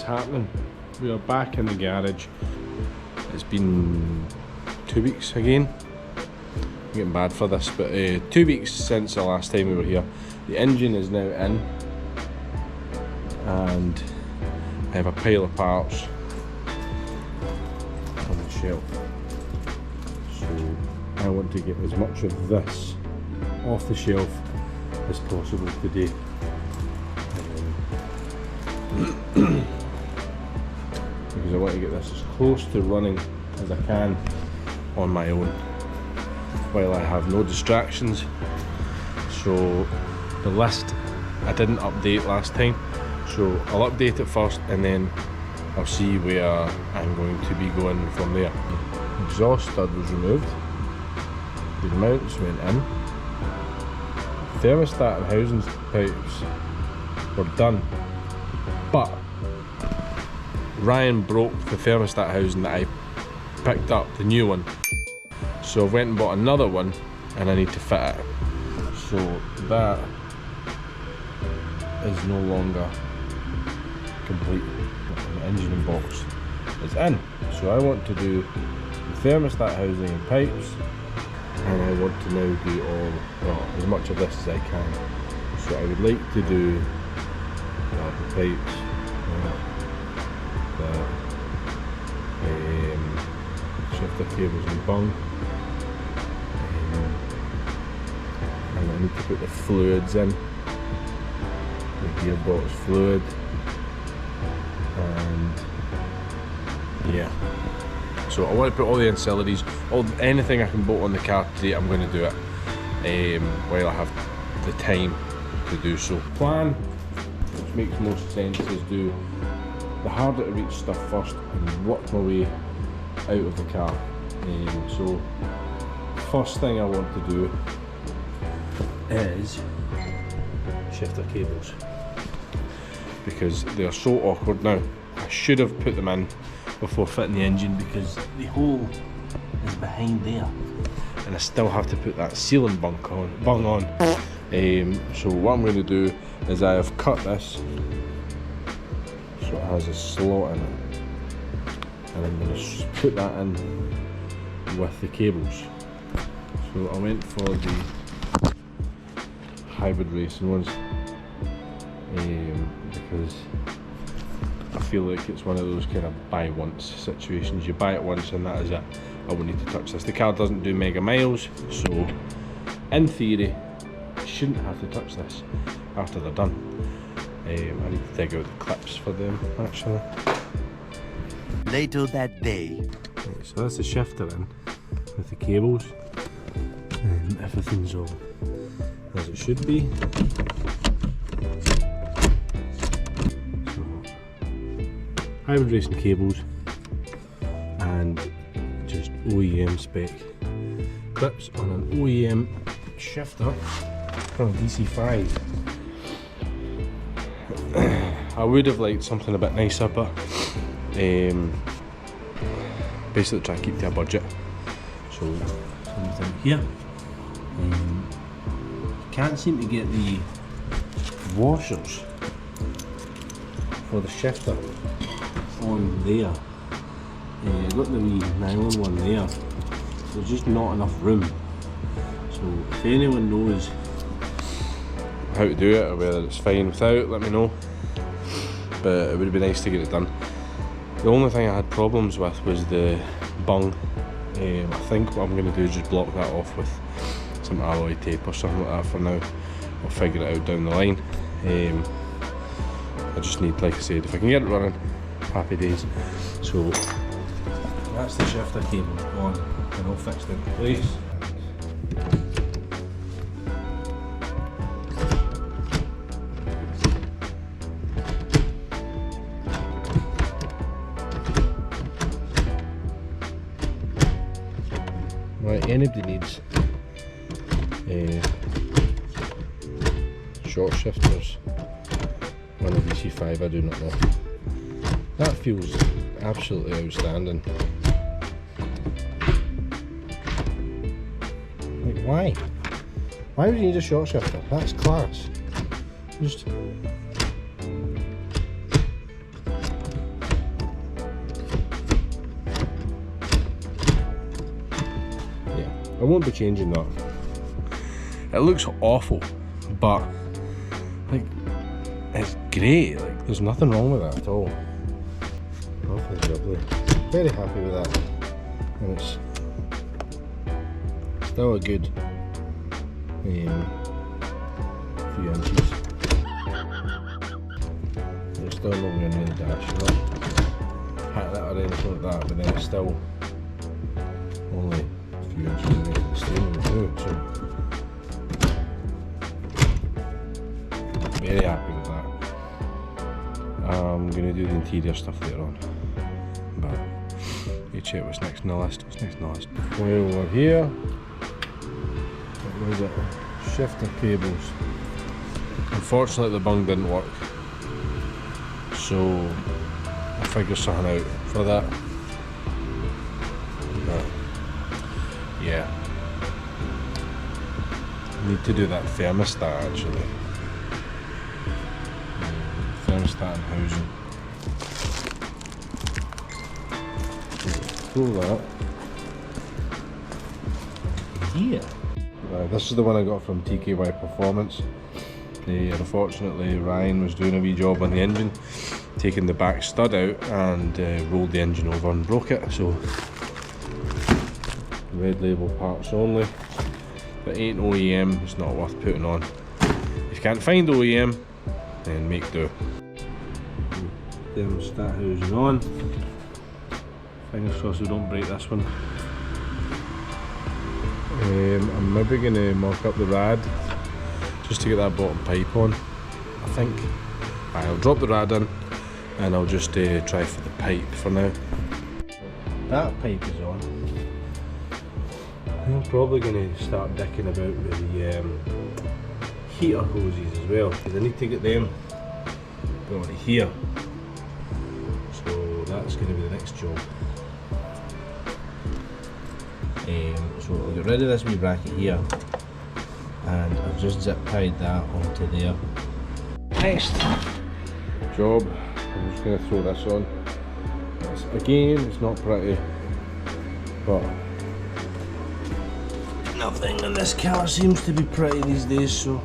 happening. We are back in the garage. It's been 2 weeks again. I'm getting bad for this, but 2 weeks since the last time we were here. The engine is now in, and I have a pile of parts on the shelf. So I want to get as much of this off the shelf as possible today. Because I want to get this as close to running as I can on my own while I have no distractions. So the list I didn't update last time, so I'll update it first and then I'll see where I'm going to be going from there. The exhaust stud was removed, the mounts went in, thermostat and housing pipes were done, but Ryan broke the thermostat housing that I picked up, the new one. So I went and bought another one and I need to fit it. So that is no longer complete. The engine and box is in. So I want to do the thermostat housing and pipes, and I want to now do well, as much of this as I can. So I would like to do the pipes, shifter cables and bung, and I need to put the fluids in, the gearbox fluid, and yeah. So I want to put all the ancillaries, anything I can bolt on the car today. I'm going to do it while I have the time to do so. Plan, which makes most sense, is do the harder to reach stuff first and work my way out of the car. So first thing I want to do is shifter cables, because they are so awkward now. I should have put them in before fitting the engine, because the hole is behind there and I still have to put that sealing bung on. So what I'm going to do is I have cut this so it has a slot in it, and I'm going to put that in with the cables. So I went for the hybrid racing ones, because I feel like it's one of those kind of buy once situations. You buy it once and that is it. I won't need to touch this. The car doesn't do mega miles, so in theory I shouldn't have to touch this after they're done. I need to dig out the clips for them actually. Later that day. Right, so that's the shifter in with the cables, and everything's all as it should be. So hybrid racing cables and just OEM spec clips on an OEM shifter from DC5. I would have liked something a bit nicer, but basically try to keep to a budget. So something here. Can't seem to get the washers for the shifter on there. Got the wee nylon one there. There's just not enough room. So if anyone knows how to do it or whether it's fine without, let me know. But it would be nice to get it done. The only thing I had problems with was the bung. I think what I'm going to do is just block that off with some alloy tape or something like that for now. I'll figure it out down the line. I just need, like I said, if I can get it running, happy days. So that's the shifter cable on and all fixed in place. Right, anybody needs short shifters on a DC5, I do not know. That feels absolutely outstanding. Like, why? Why would you need a short shifter? That's class. Just I won't be changing that. It looks awful, but like it's great. Like there's nothing wrong with that at all. Nothing's lovely. Very happy with that, and it's still a good few inches. It's still not going to the dash, not hack that or anything like that, but then it's still only a few inches away from the steering wheel too, so very happy with that. I'm going to do the interior stuff later on, but you check what's next on the list. What's next on the list? Way over here, what was it? Shifter cables. Unfortunately the bung didn't work, so I'll figure something out for that. But yeah, need to do that thermostat actually. Thermostat and housing. Throw that here. This is the one I got from TKY Performance. Unfortunately Ryan was doing a wee job on the engine, taking the back stud out and rolled the engine over and broke it, so red label parts only. If it ain't OEM, it's not worth putting on. If you can't find OEM, then make do. Thermostat housing on. Fingers crossed we don't break this one. I'm maybe going to mark up the rad just to get that bottom pipe on, I think. I'll drop the rad in and I'll just try for the pipe for now. That pipe is on. I'm probably going to start dicking about with the heater hoses as well, because I need to get them going here. So that's going to be the next job. So I'll get rid of this wee bracket here, and I've just zip tied that onto there. Next job, I'm just going to throw this on. Again, it's not pretty, but nothing in this car seems to be pretty these days, so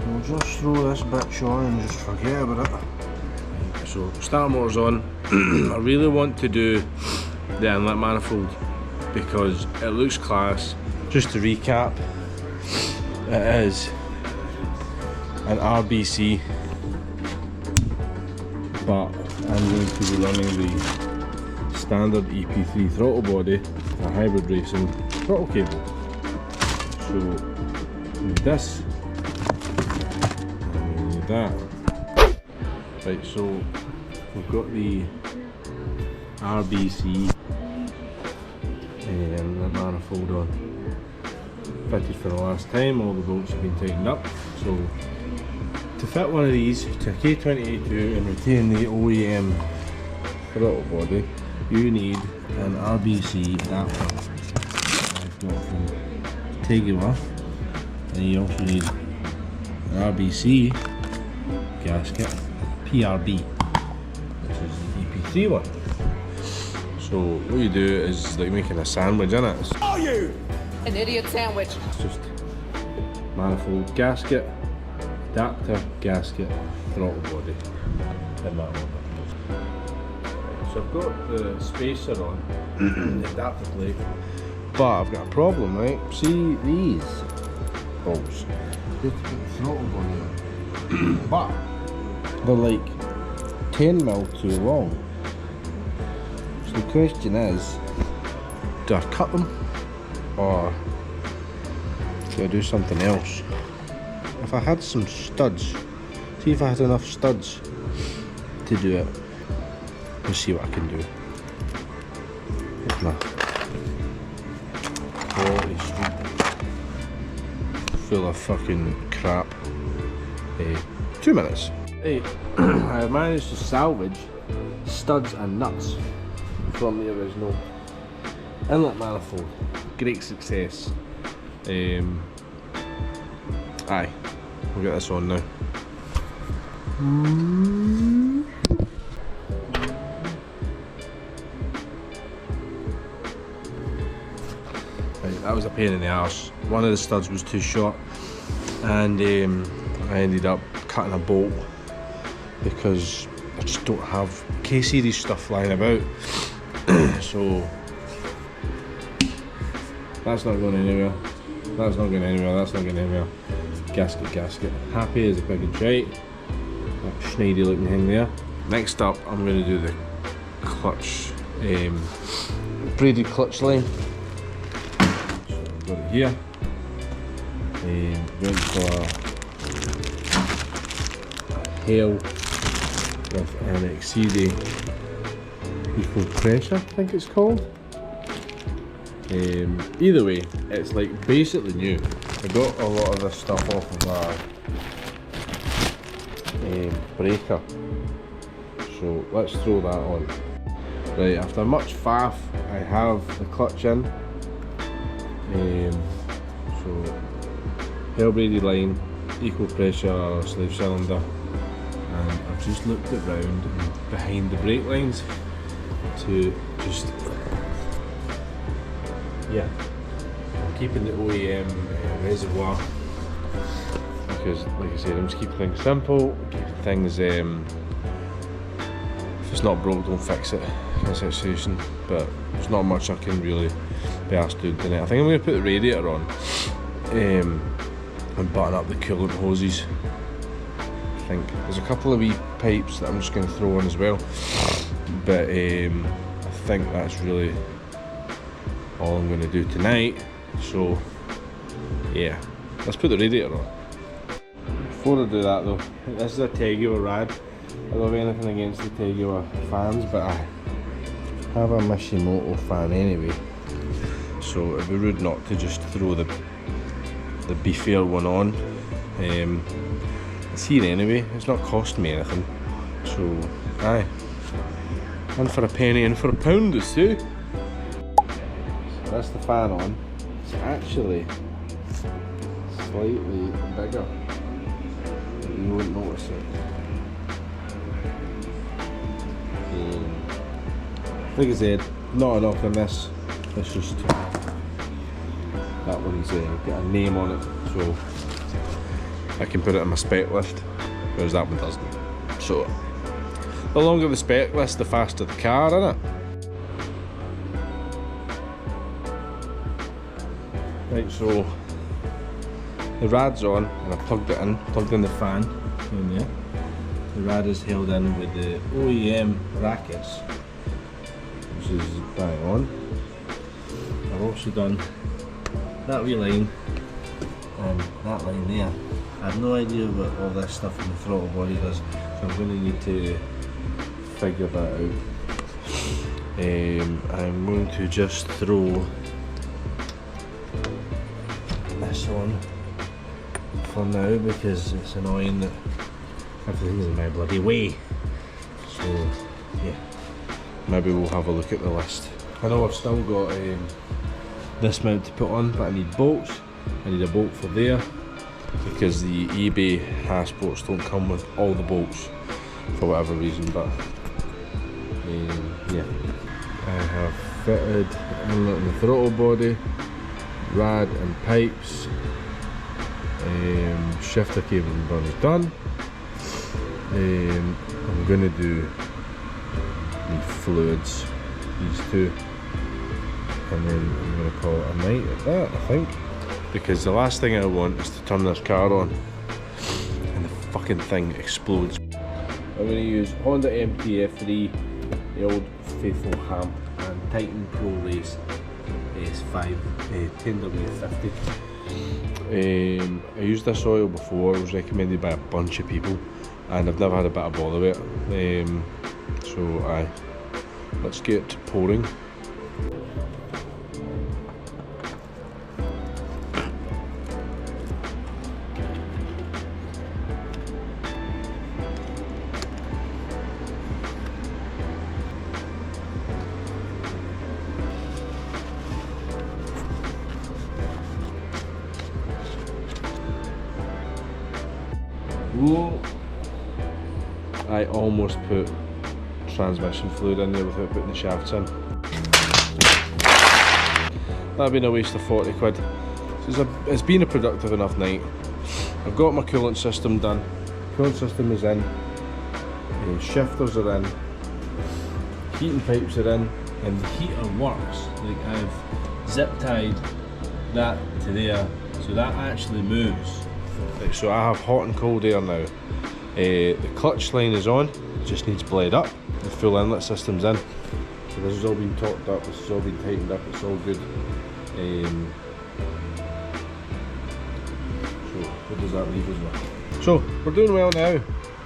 we'll just throw this bitch on and just forget about it. So starter motor's on. I really want to do the inlet manifold because it looks class. Just to recap, it is an RBC, but I'm going to be running the standard EP3 throttle body, a hybrid racing throttle cable. So with this, and we need that. Right, so we've got the RBC and the manifold on. Fitted for the last time, all the bolts have been tightened up. So to fit one of these to a K28 and retain the OEM throttle body, you need an RBC adapter. I've got from Teggymun, and you also need an RBC gasket, PRB, which is the EP3 one. So what you do is like making a sandwich in it. Are you an idiot sandwich? It's just manifold, gasket, adapter, gasket, throttle body, in that order. So I've got the spacer on, the adapter plate, but I've got a problem, right? See these bolts, they put the throttle body on, but they're like 10mm too long. So the question is, do I cut them or do I do something else? If I had some studs, see if I had enough studs to do it, let's see what I can do. Here's my quality street full of fucking crap. 2 minutes. Hey, I managed to salvage studs and nuts from the original inlet manifold. Great success. Aye, we'll get this on now. Right, that was a pain in the arse. One of the studs was too short, and I ended up cutting a bolt because I just don't have K-series stuff lying about. So that's not going anywhere. That's not going anywhere. That's not going anywhere. Gasket, gasket. Happy as a pig in shite. That schneidy looking thing there. Next up, I'm going to do the clutch, braided clutch line. So I've got it here. Going for a hail with an exceeding equal pressure, I think it's called. Either way, it's like basically new. I got a lot of this stuff off of a breaker, so let's throw that on. Right, after much faff, I have the clutch in. So hail braided line, equal pressure slave cylinder, and I've just looked it round and behind the brake lines to just, yeah, I'm keeping the OEM reservoir because, like I said, I'm just keeping things simple, keeping things, if it's not broke, don't fix it kind of situation, but there's not much I can really be asked to do tonight. I think I'm going to put the radiator on and button up the coolant hoses. I think there's a couple of wee pipes that I'm just going to throw in as well, but I think that's really all I'm going to do tonight. So yeah, let's put the radiator on. Before I do that though, this is a Teggymun rad. I don't have anything against the Teggymun fans, but I have a Mishimoto fan anyway, so it'd be rude not to just throw the beefier one on. It's here anyway, it's not costing me anything, so aye, in for a penny, in for a pound or two. So that's the fan on. It's actually slightly bigger, but you won't notice it. Like I said, not enough on this. It's just that one's got a name on it, so I can put it in my spec list, whereas that one doesn't. So the longer the spec list, the faster the car, innit? Right, so the rad's on, and I plugged in the fan in there. The rad is held in with the OEM brackets, which is bang on. I've also done that wee line and that line there. I have no idea what all this stuff in the throttle body does, so I'm going to need to figure that out. I'm going to just throw this on for now because it's annoying that everything's in my bloody way. So yeah, maybe we'll have a look at the list. I know I've still got this mount to put on, but I need bolts. I need a bolt for there because the eBay Hasports don't come with all the bolts for whatever reason, but yeah. I have fitted the inlet and the throttle body, rad and pipes, shifter cable and done is done. I'm going to do the fluids, these two, and then I'm going to call it a night at that, I think, because the last thing I want is to turn this car on and the fucking thing explodes. I'm going to use Honda MTF3, the old faithful ham, and Titan Pro Race S5 10W50. I used this oil before. It was recommended by a bunch of people and I've never had a bit of bother with it. So let's get pouring. Whoa. I almost put transmission fluid in there without putting the shafts in. That'd been a waste of 40 quid. So it's been a productive enough night. I've got my coolant system done. Coolant system is in. Shifters are in. Heating pipes are in. And the heater works. Like, I've zip tied that to there, so that actually moves. Right, so I have hot and cold air now. The clutch line is on, it just needs blade up. The full inlet system's in. So this has all been topped up, this has all been tightened up, it's all good. So what does that leave us with? So we're doing well now.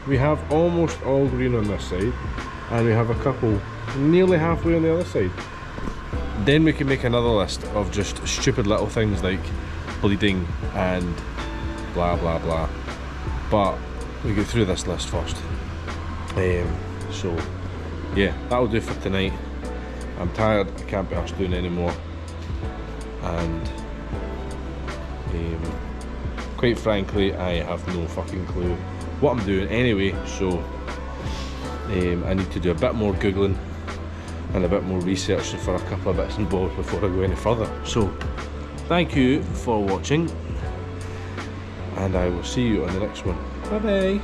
We have almost all green on this side, and we have a couple nearly halfway on the other side. Then we can make another list of just stupid little things like bleeding and blah blah blah. But we go through this list first. So yeah, that'll do for tonight. I'm tired, I can't be arsed doing anymore. And quite frankly, I have no fucking clue what I'm doing anyway, so I need to do a bit more googling and a bit more research for a couple of bits and bobs before I go any further. So thank you for watching, and I will see you on the next one. Bye bye.